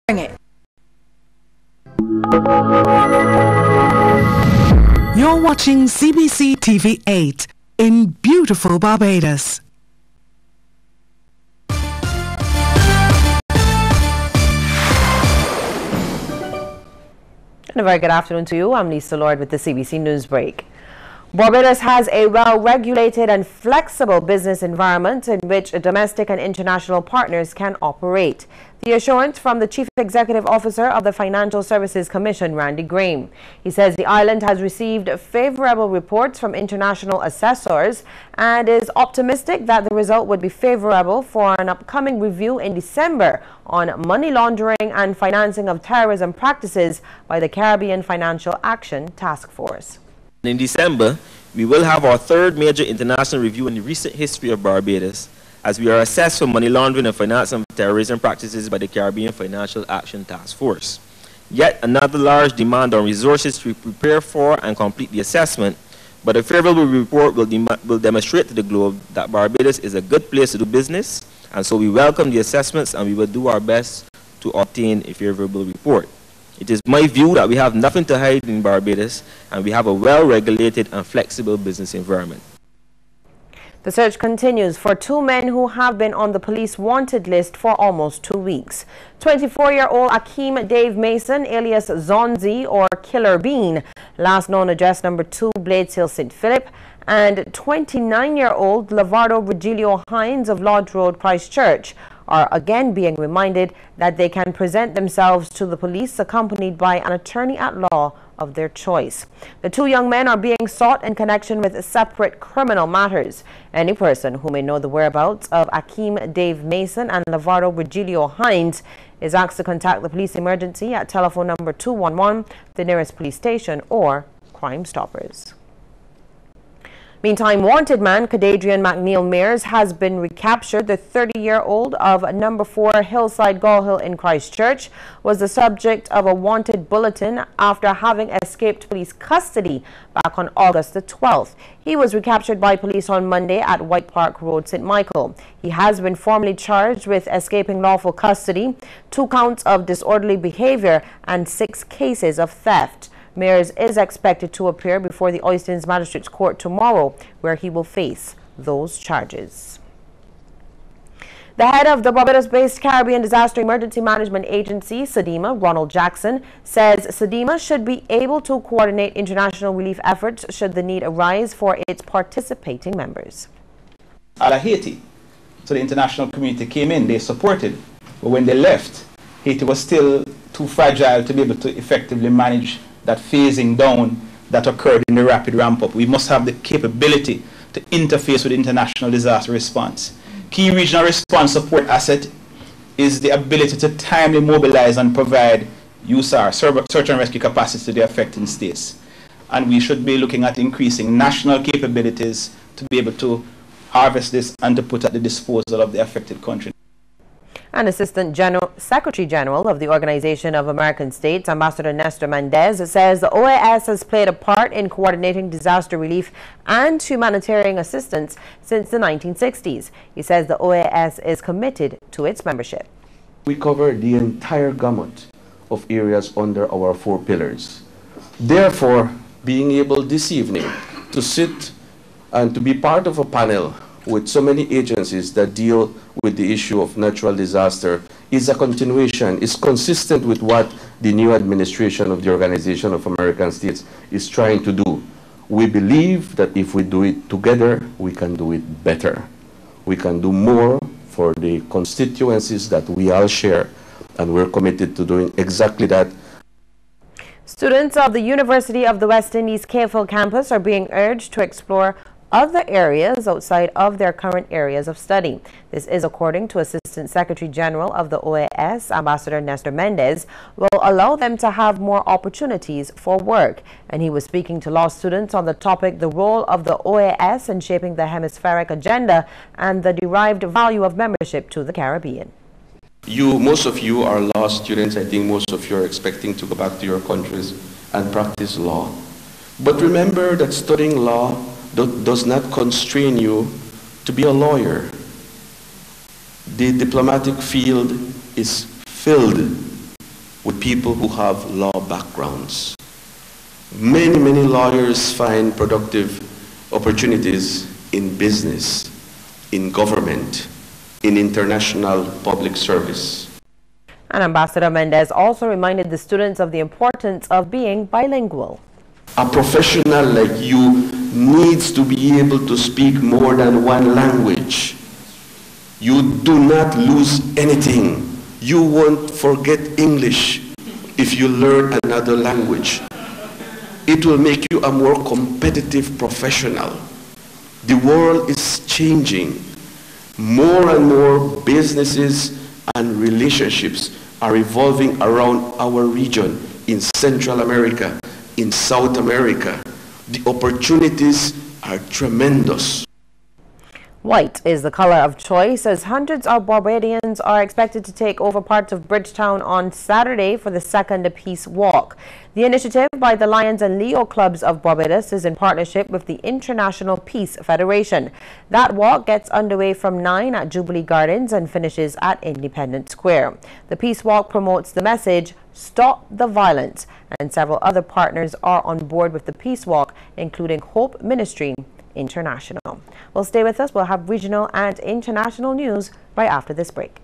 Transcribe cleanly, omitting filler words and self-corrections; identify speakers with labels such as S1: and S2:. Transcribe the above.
S1: Bring it.
S2: You're watching CBC TV 8 in beautiful Barbados.
S3: And a very good afternoon to you. I'm Lisa Lord with the CBC News Break. Barbados has a well-regulated and flexible business environment in which domestic and international partners can operate. The assurance from the Chief Executive Officer of the Financial Services Commission, Randy Graham. He says the island has received favorable reports from international assessors and is optimistic that the result would be favorable for an upcoming review in December on money laundering and financing of terrorism practices by the Caribbean Financial Action Task Force.
S4: In December, we will have our third major international review in the recent history of Barbados, as we are assessed for money laundering and financing of terrorism practices by the Caribbean Financial Action Task Force. Yet another large demand on resources to prepare for and complete the assessment, but a favorable report will demonstrate to the globe that Barbados is a good place to do business, and so we welcome the assessments and we will do our best to obtain a favorable report. It is my view that we have nothing to hide in Barbados and we have a well-regulated and flexible business environment.
S3: The search continues for two men who have been on the police wanted list for almost 2 weeks. 24-year-old Akeem Dave Mason, alias Zonzi or Killer Bean, last known address number 2 Blades Hill, St. Philip, and 29-year-old Lavardo Virgilio Hines of Lodge Road, Christchurch, are again being reminded that they can present themselves to the police accompanied by an attorney at law of their choice. The two young men are being sought in connection with separate criminal matters. Any person who may know the whereabouts of Akeem Dave Mason and Lavardo Virgilio Hines is asked to contact the police emergency at telephone number 211, the nearest police station, or Crime Stoppers. Meantime, wanted man Kadadrian McNeil Mears has been recaptured. The 30-year-old of number 4 Hillside Gall in Christchurch was the subject of a wanted bulletin after having escaped police custody back on August the 12th. He was recaptured by police on Monday at White Park Road, St. Michael. He has been formally charged with escaping lawful custody, 2 counts of disorderly behavior, and 6 cases of theft. Mears is expected to appear before the Oistins Magistrates Court tomorrow, where he will face those charges. The head of the Barbados-based Caribbean Disaster Emergency Management Agency, SEDEMA, Ronald Jackson, says SEDEMA should be able to coordinate international relief efforts should the need arise for its participating members.
S5: Out of Haiti, so the international community came in, they supported, but when they left, Haiti was still too fragile to be able to effectively manage that phasing down that occurred in the rapid ramp-up. We must have the capability to interface with international disaster response. Key regional response support asset is the ability to timely mobilize and provide USAR, search and rescue capacity to the affected states. And we should be looking at increasing national capabilities to be able to harvest this and to put at the disposal of the affected country.
S3: And Assistant Secretary General of the Organization of American States, Ambassador Nestor Mendez, says the OAS has played a part in coordinating disaster relief and humanitarian assistance since the 1960s. He says the OAS is committed to its membership.
S6: We cover the entire gamut of areas under our 4 pillars. Therefore, being able this evening to sit and to be part of a panel with so many agencies that deal with the issue of natural disaster is a continuation, is consistent with what the new administration of the Organization of American States is trying to do. We believe that if we do it together, we can do it better. We can do more for the constituencies that we all share, and we're committed to doing exactly that.
S3: Students of the University of the West Indies KFL campus are being urged to explore other areas outside of their current areas of study. This is according to Assistant Secretary General of the OAS, Ambassador Nestor Mendez, will allow them to have more opportunities for work. And he was speaking to law students on the topic, the role of the OAS in shaping the hemispheric agenda and the derived value of membership to the Caribbean.
S6: Most of you are law students. I think most of you are expecting to go back to your countries and practice law. But remember that studying law does not constrain you to be a lawyer. The diplomatic field is filled with people who have law backgrounds. Many lawyers find productive opportunities in business, in government, in international public service.
S3: And Ambassador Mendez also reminded the students of the importance of being bilingual.
S6: A professional like you needs to be able to speak more than one language. You do not lose anything. You won't forget English if you learn another language. It will make you a more competitive professional. The world is changing. More and more businesses and relationships are evolving around our region in Central America, in South America. The opportunities are tremendous.
S3: White is the color of choice as hundreds of Barbadians are expected to take over parts of Bridgetown on Saturday for the second Peace Walk. The initiative by the Lions and Leo clubs of Barbados is in partnership with the International Peace Federation. That walk gets underway from 9 at Jubilee Gardens and finishes at Independence Square. The Peace Walk promotes the message, "Stop the Violence," and several other partners are on board with the Peace Walk, including Hope Ministry International. Well, stay with us. We'll have regional and international news right after this break.